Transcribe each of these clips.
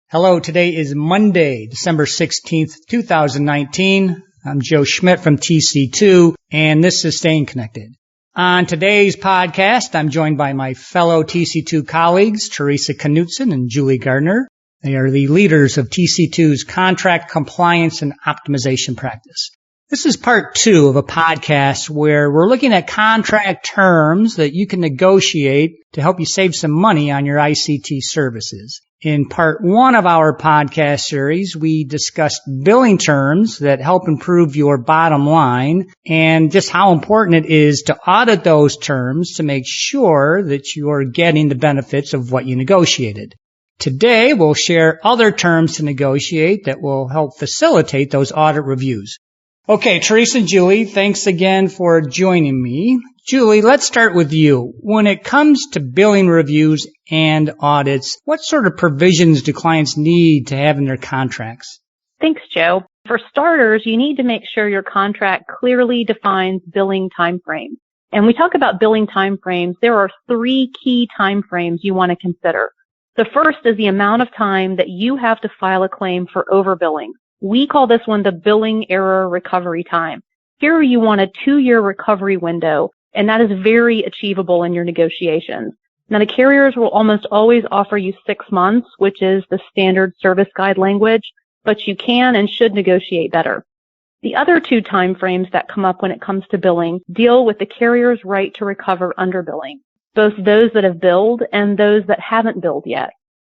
Hello, today is Monday, December 16th, 2019. I'm Joe Schmidt from TC2, and this is Staying Connected. On today's podcast, I'm joined by my fellow TC2 colleagues, Theresa Knutson and Julie Gardner. They are the leaders of TC2's contract compliance and optimization practice. This is part 2 of a podcast where we're looking at contract terms that you can negotiate to help you save some money on your ICT services. In part 1 of our podcast series, we discussed billing terms that help improve your bottom line and just how important it is to audit those terms to make sure that you are getting the benefits of what you negotiated. Today, we'll share other terms to negotiate that will help facilitate those audit reviews. Okay, Theresa and Julie, thanks again for joining me. Julie, let's start with you. When it comes to billing reviews and audits, what sort of provisions do clients need to have in their contracts? Thanks, Joe. For starters, you need to make sure your contract clearly defines billing timeframes. And we talk about billing timeframes. There are 3 key timeframes you want to consider. The first is the amount of time that you have to file a claim for overbilling. We call this one the billing error recovery time. Here you want a 2-year recovery window, and that is very achievable in your negotiations. Now, the carriers will almost always offer you 6 months, which is the standard service guide language, but you can and should negotiate better. The other 2 timeframes that come up when it comes to billing deal with the carrier's right to recover underbilling, both those that have billed and those that haven't billed yet.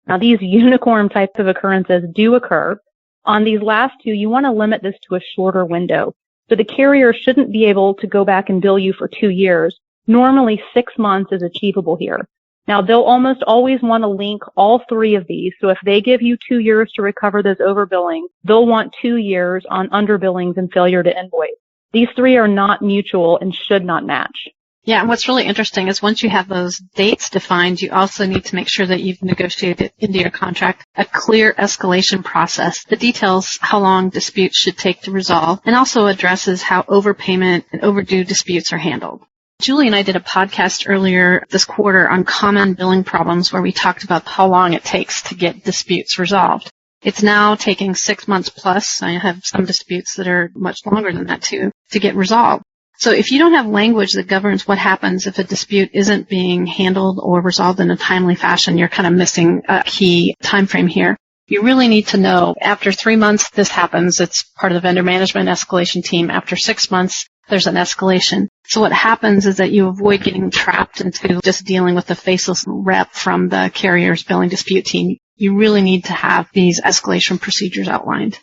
Now, these unicorn types of occurrences do occur. On these last 2, you want to limit this to a shorter window. So the carrier shouldn't be able to go back and bill you for 2 years. Normally 6 months is achievable here. Now they'll almost always want to link all 3 of these. So if they give you 2 years to recover those overbillings, they'll want 2 years on underbillings and failure to invoice. These 3 are not mutual and should not match. Yeah, and what's really interesting is once you have those dates defined, you also need to make sure that you've negotiated into your contract a clear escalation process that details how long disputes should take to resolve and also addresses how overpayment and overdue disputes are handled. Julie and I did a podcast earlier this quarter on common billing problems where we talked about how long it takes to get disputes resolved. It's now taking 6 months plus. I have some disputes that are much longer than that too, to get resolved. So if you don't have language that governs what happens if a dispute isn't being handled or resolved in a timely fashion, you're kind of missing a key time frame here. You really need to know after 3 months this happens. It's part of the vendor management escalation team. After 6 months, there's an escalation. So what happens is that you avoid getting trapped into just dealing with the faceless rep from the carrier's billing dispute team. You really need to have these escalation procedures outlined.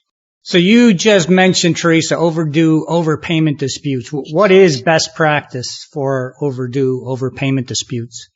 So you just mentioned, Theresa, overdue overpayment disputes. What is best practice for overdue overpayment disputes?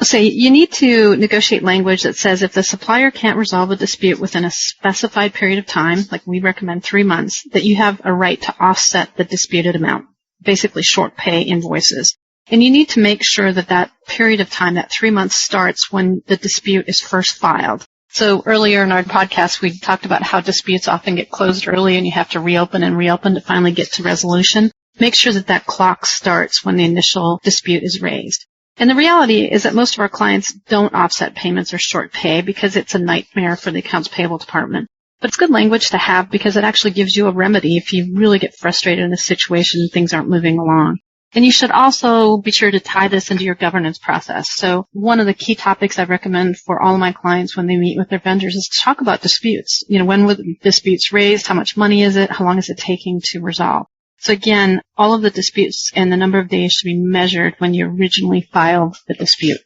So you need to negotiate language that says if the supplier can't resolve a dispute within a specified period of time, like we recommend 3 months, that you have a right to offset the disputed amount, basically short pay invoices. And you need to make sure that that period of time, that 3 months, starts when the dispute is first filed. So earlier in our podcast, we talked about how disputes often get closed early and you have to reopen to finally get to resolution. Make sure that that clock starts when the initial dispute is raised. And the reality is that most of our clients don't offset payments or short pay because it's a nightmare for the accounts payable department. But it's good language to have because it actually gives you a remedy if you really get frustrated in a situation and things aren't moving along. And you should also be sure to tie this into your governance process. So one of the key topics I recommend for all of my clients when they meet with their vendors is to talk about disputes. When were the disputes raised? How much money is it? How long is it taking to resolve? So again, all of the disputes and the number of days should be measured when you originally filed the dispute.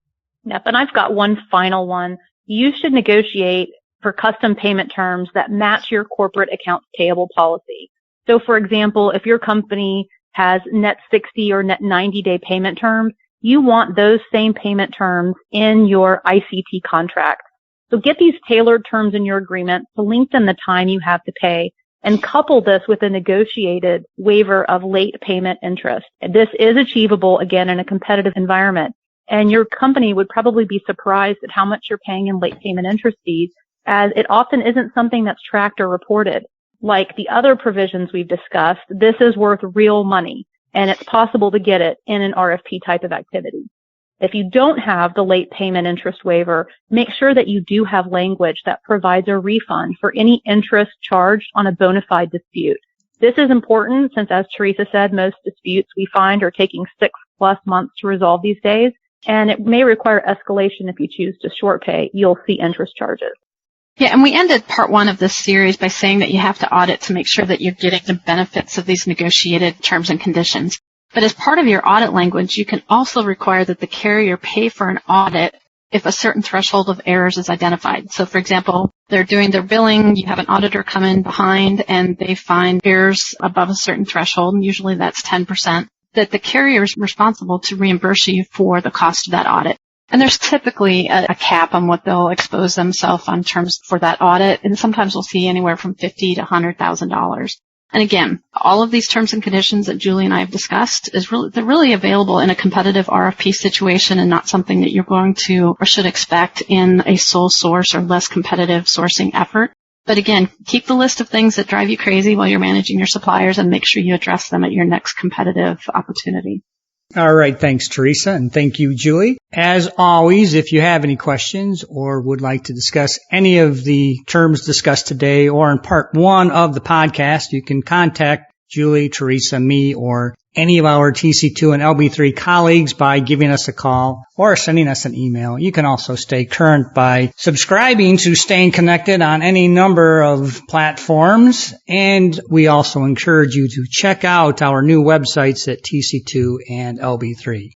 Yep, and I've got one final one. You should negotiate for custom payment terms that match your corporate accounts payable policy. So for example, if your company has net 60 or net 90-day payment terms, you want those same payment terms in your ICT contract. So get these tailored terms in your agreement to lengthen the time you have to pay and couple this with a negotiated waiver of late payment interest. This is achievable, again, in a competitive environment. And your company would probably be surprised at how much you're paying in late payment interest fees, as it often isn't something that's tracked or reported. Like the other provisions we've discussed, this is worth real money, and it's possible to get it in an RFP type of activity. If you don't have the late payment interest waiver, make sure that you do have language that provides a refund for any interest charged on a bona fide dispute. This is important since, as Theresa said, most disputes we find are taking 6+ months to resolve these days, and it may require escalation if you choose to short pay. You'll see interest charges. Yeah, and we ended part 1 of this series by saying that you have to audit to make sure that you're getting the benefits of these negotiated terms and conditions. But as part of your audit language, you can also require that the carrier pay for an audit if a certain threshold of errors is identified. So, for example, they're doing their billing, you have an auditor come in behind, and they find errors above a certain threshold, and usually that's 10%, that the carrier is responsible to reimburse you for the cost of that audit. And there's typically a cap on what they'll expose themselves on terms for that audit, and sometimes we'll see anywhere from $50,000 to $100,000. And again, all of these terms and conditions that Julie and I have discussed they're really available in a competitive RFP situation and not something that you're going to or should expect in a sole source or less competitive sourcing effort. But again, keep the list of things that drive you crazy while you're managing your suppliers and make sure you address them at your next competitive opportunity. All right. Thanks, Theresa. And thank you, Julie. As always, if you have any questions or would like to discuss any of the terms discussed today or in part 1 of the podcast, you can contact Julie, Theresa, me, or any of our TC2 and LB3 colleagues by giving us a call or sending us an email. You can also stay current by subscribing to Staying Connected on any number of platforms. And we also encourage you to check out our new websites at TC2 and LB3.